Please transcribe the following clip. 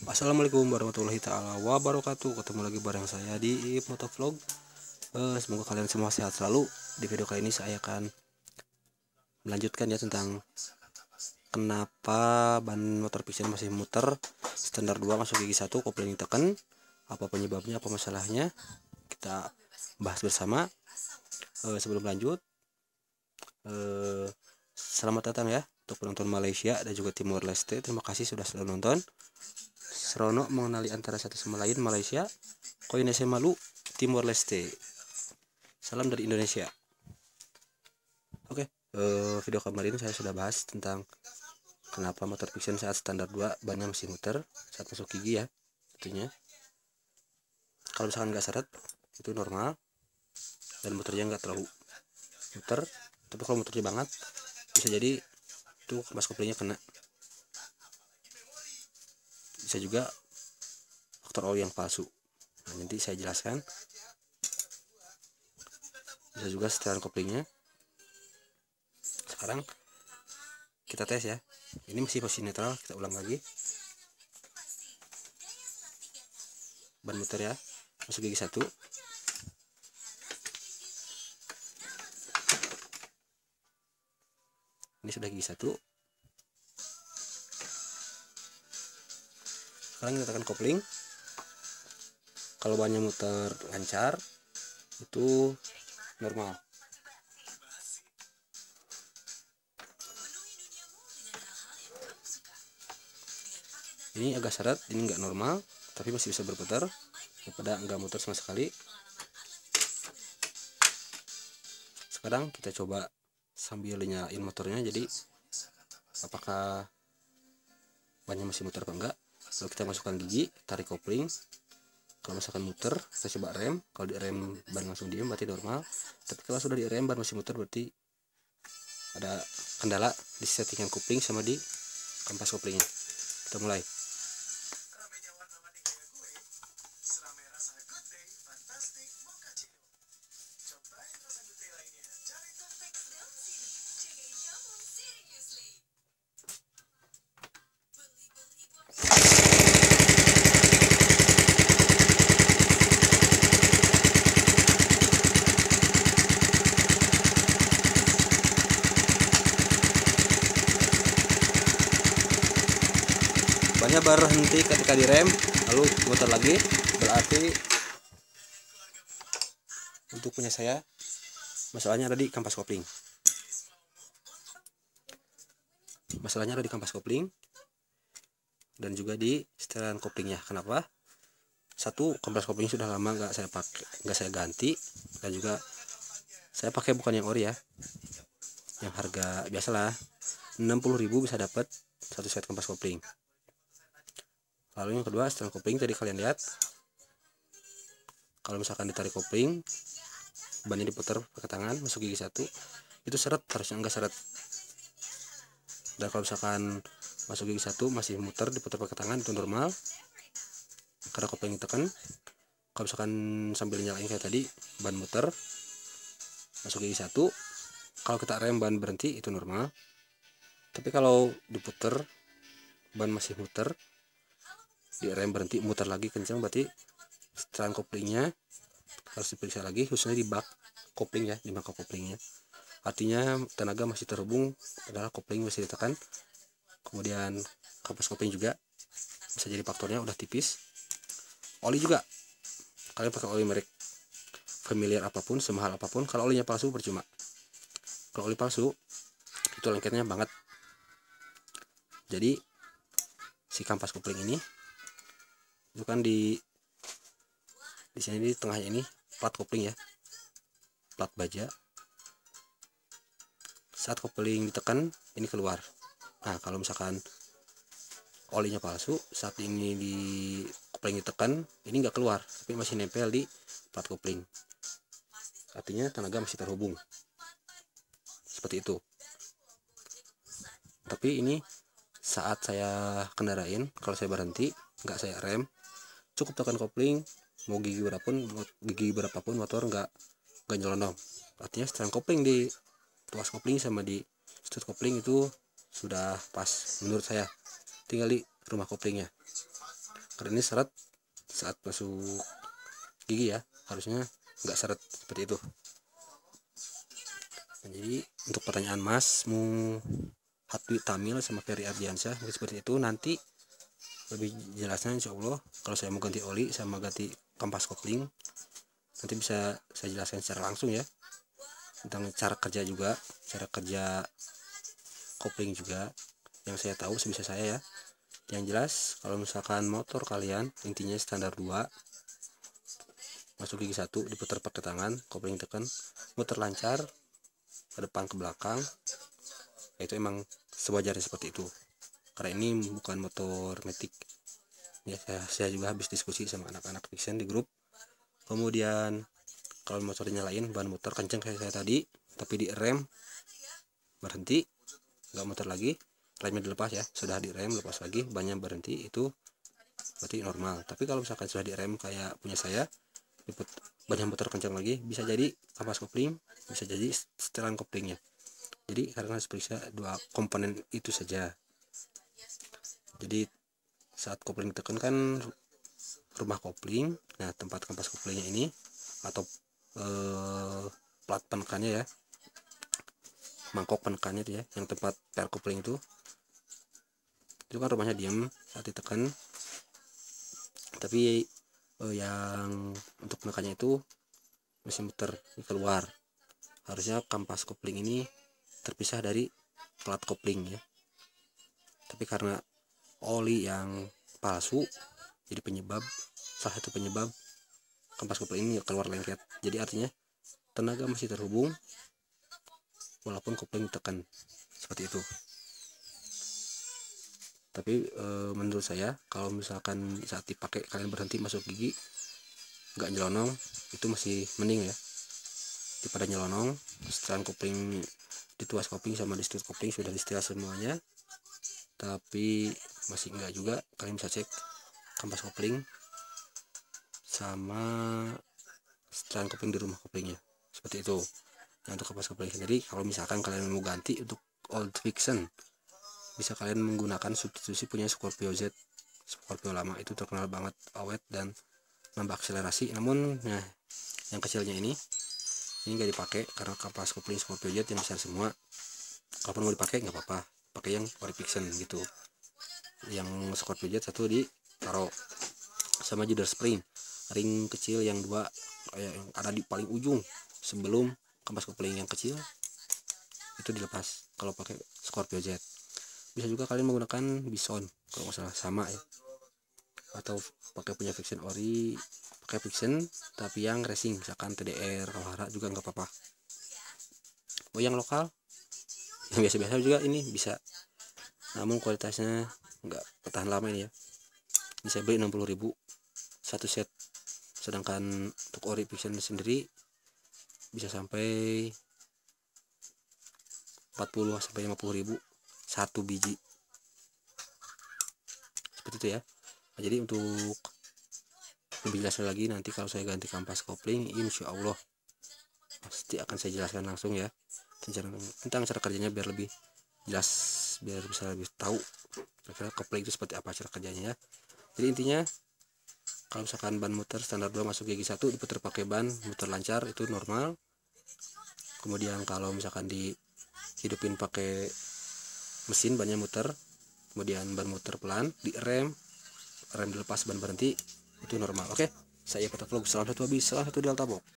Assalamualaikum warahmatullahi taala wabarakatuh. Ketemu lagi bareng saya di Motovlog. Semoga kalian semua sehat selalu. Di video kali ini saya akan melanjutkan ya tentang kenapa ban motor Vision masih muter standar 2 masuk gigi 1 kopling ditekan. Apa penyebabnya, apa masalahnya? Kita bahas bersama. Sebelum lanjut, selamat datang ya untuk penonton Malaysia dan juga Timor Leste. Terima kasih sudah selalu nonton. Seronok mengenali antara satu sama lain Malaysia, Koinese Malu, Timor Leste. Salam dari Indonesia. Oke, video kemarin saya sudah bahas tentang kenapa motor Vision saat standar 2 bannya masih muter saat masuk gigi ya. Tentunya kalau misalkan nggak seret itu normal dan muternya nggak terlalu muter, tapi kalau muternya banget bisa jadi itu kampas koplingnya kena. Bisa juga faktor oli yang palsu. Nah, nanti saya jelaskan. Bisa juga setelan koplingnya. Sekarang kita tes ya. Ini masih posisi netral, kita ulang lagi. Ban muter ya, masuk gigi 1. Ini sudah gigi 1. Sekarang kita tekan kopling. Kalau bannya muter lancar itu normal. Ini agak seret, ini nggak normal, tapi masih bisa berputar daripada nggak muter sama sekali. Sekarang kita coba sambil nyalain motornya, jadi apakah bannya masih muter apa enggak. Lalu kita masukkan gigi, tarik kopling. Kalau misalkan muter, kita coba rem. Kalau di rem ban langsung diem berarti normal. Tapi kalau sudah di rem ban masih muter berarti ada kendala di settingan kopling sama di kampas koplingnya. Kita mulai. Bannya berhenti ketika direm lalu muter lagi, berarti untuk punya saya masalahnya ada di kampas kopling. Masalahnya ada di kampas kopling dan juga di setelan koplingnya. Kenapa? Satu, kampas kopling sudah lama nggak saya ganti, dan juga saya pakai bukan yang ori ya, yang harga biasalah 60.000 bisa dapat satu set kampas kopling. Lalu yang kedua, setelan kopling tadi kalian lihat, kalau misalkan ditarik kopling, bannya diputar pakai tangan masuk gigi 1, itu seret, harusnya enggak seret. Dan kalau misalkan masuk gigi 1 masih muter diputar pakai tangan, itu normal karena kopling ditekan. Kalau misalkan sambil nyalain kayak tadi, ban muter masuk gigi 1, kalau kita rem ban berhenti itu normal. Tapi kalau diputer ban masih muter, di rem berhenti muter lagi kencang, berarti setelan koplingnya harus diperiksa lagi, khususnya di bak kopling ya, di bak koplingnya. Artinya tenaga masih terhubung, padahal kopling masih ditekan. Kemudian kampas kopling juga bisa jadi faktornya udah tipis. Oli juga, kalian pakai oli merek familiar apapun, semahal apapun, kalau olinya palsu percuma. Kalau oli palsu itu lengketnya banget. Jadi si kampas kopling ini itu kan di sini, di tengahnya ini plat kopling ya, plat baja. Saat kopling ditekan ini keluar. Nah, kalau misalkan olinya palsu, saat ini di kopling ditekan ini nggak keluar, tapi masih nempel di plat kopling. Artinya tenaga masih terhubung seperti itu. Tapi ini saat saya kendarain, kalau saya berhenti nggak saya rem, cukup tekan kopling, mau gigi berapapun motor nggak nyelonong. Artinya setelan kopling di tuas kopling sama di stud kopling itu sudah pas menurut saya. Tinggal di rumah koplingnya. karena ini seret saat masuk gigi ya, harusnya nggak seret seperti itu. Nah, jadi untuk pertanyaan Mas Hatwi Tamil sama Ferry Ardiansyah mungkin seperti itu. Nanti lebih jelasnya insya Allah kalau saya mau ganti oli sama ganti kampas kopling, nanti bisa saya jelaskan secara langsung ya, tentang cara kerja juga, cara kerja kopling juga yang saya tahu sebisa saya ya. Yang jelas kalau misalkan motor kalian intinya standar 2, masuk gigi 1, diputar pakai tangan, kopling tekan, muter lancar ke depan ke belakang, itu emang sewajarnya seperti itu, karena ini bukan motor matic ya. Saya juga habis diskusi sama anak-anak fiction di grup. Kemudian kalau motor dinyalain ban muter kenceng kayak saya tadi, tapi di rem berhenti, nggak muter lagi, remnya dilepas ya, sudah di rem lepas lagi, bannya berhenti, itu berarti normal. Tapi kalau misalkan sudah di rem kayak punya saya, banyak muter kencang lagi, bisa jadi kampas kopling, bisa jadi setelan koplingnya. Jadi karena harus periksa 2 komponen itu saja. Jadi saat kopling ditekan kan rumah kopling, nah tempat kampas koplingnya ini atau plat penekannya ya, mangkok penekannya itu ya, yang tempat per kopling itu kan rumahnya diam saat ditekan, tapi yang untuk menekannya itu masih muter keluar. Harusnya kampas kopling ini terpisah dari plat kopling ya, tapi karena oli yang palsu jadi salah satu penyebab kampas kopling ini keluar lengket. Jadi artinya tenaga masih terhubung walaupun kopling ditekan, seperti itu. Tapi menurut saya kalau misalkan saat dipakai kalian berhenti masuk gigi nggak nyelonong, itu masih mending ya, daripada nyelonong. Setelan kopling, di tuas kopling sama di strut kopling sudah disetel semuanya, tapi masih enggak juga, kalian bisa cek kampas kopling sama setelan kopling di rumah koplingnya, seperti itu. Nah, untuk kampas kopling sendiri kalau misalkan kalian mau ganti untuk old fiction, bisa kalian menggunakan substitusi punya Scorpio Z. Scorpio lama itu terkenal banget awet dan nambah akselerasi, namun nah yang kecilnya ini nggak dipakai karena kampas kopling Scorpio Z yang besar semua. Kalaupun mau dipakai nggak apa-apa, pakai yang ori fiction gitu, yang Scorpio Z satu ditaruh, sama juga spring ring kecil yang 2 kayak yang ada di paling ujung sebelum kampas kopling yang kecil itu dilepas kalau pakai Scorpio Z. Bisa juga kalian menggunakan Bison kalau nggak salah, sama ya, atau pakai punya fiction ori, pakai fiction tapi yang racing misalkan TDR Kawahara juga nggak apa-apa. Yang lokal yang biasa-biasa juga ini bisa, namun kualitasnya nggak bertahan lama ini ya. Ini saya beli 60.000 satu set, sedangkan untuk ori fiction sendiri bisa sampai 40 sampai 50.000 satu biji, seperti itu ya. Nah, jadi untuk lebih jelas lagi nanti kalau saya ganti kampas kopling, insya Allah pasti akan saya jelaskan langsung ya tentang cara kerjanya, biar lebih jelas, biar bisa lebih tahu kira-kira kopling itu seperti apa cara kerjanya ya. Jadi intinya kalau misalkan ban muter standar 2 masuk gigi 1 diputar pakai ban muter lancar, itu normal. Kemudian kalau misalkan dihidupin pakai mesin, bannya muter, kemudian ban muter pelan, di rem dilepas, ban berhenti, itu normal. Oke, saya Petak Vlog, salam satu habis, salam satu Delta Box.